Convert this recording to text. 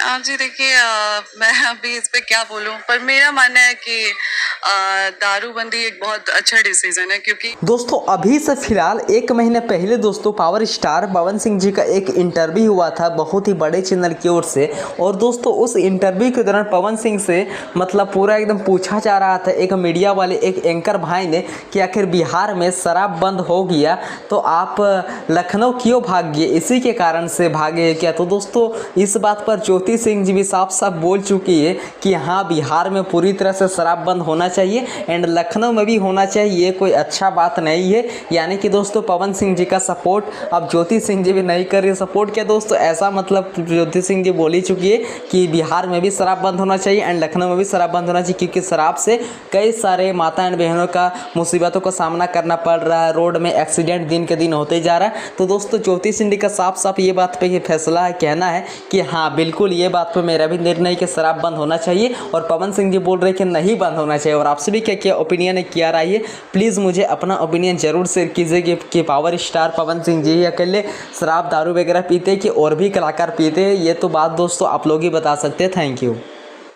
जी देखिए, मैं अभी इस पे क्या बोलूँ, पर मेरा मानना है कि दारूबंदी एक बहुत अच्छा डिसीजन है, क्योंकि दोस्तों अभी से फिलहाल 1 महीने पहले दोस्तों पावर स्टार पवन सिंह जी का एक इंटरव्यू हुआ था बहुत ही बड़े चैनल की ओर से। और दोस्तों उस इंटरव्यू के दौरान पवन सिंह से मतलब पूरा एकदम पूछा जा रहा था एक मीडिया वाले एक एंकर भाई ने कि आखिर बिहार में शराब बंद हो गया तो आप लखनऊ क्यों भाग गए, इसी के कारण से भागे क्या। तो दोस्तों इस बात पर ज्योति सिंह जी भी साफ साफ बोल चुकी है कि हाँ बिहार में पूरी तरह से शराब बंद होना चाहिए एंड लखनऊ में भी होना चाहिए, कोई अच्छा बात नहीं है। यानी कि दोस्तों पवन सिंह जी का सपोर्ट अब ज्योति सिंह जी भी नहीं कर रही सपोर्ट। क्या दोस्तों ऐसा मतलब ज्योति सिंह जी बोल ही चुकी है कि बिहार में भी शराब बंद होना चाहिए एंड लखनऊ में भी शराब बंद होना चाहिए, क्योंकि शराब से कई सारे माता एंड बहनों का मुसीबतों का सामना करना पड़ रहा है, रोड में एक्सीडेंट दिन के दिन होते जा रहा है। तो दोस्तों ज्योति सिंह जी का साफ साफ ये बात पे ये फैसला है, कहना है कि हाँ बिल्कुल ये बात पे मेरा भी निर्णय कि शराब बंद होना चाहिए और पवन सिंह जी बोल रहे कि नहीं बंद होना चाहिए। और आपसे भी क्या क्या ओपिनियन है, क्या राय है, प्लीज़ मुझे अपना ओपिनियन ज़रूर शेयर कीजिए कि पावर स्टार पवन सिंह जी अकेले शराब दारू वगैरह पीते कि और भी कलाकार पीते, ये तो बात दोस्तों आप लोग ही बता सकते हैं। Thank you.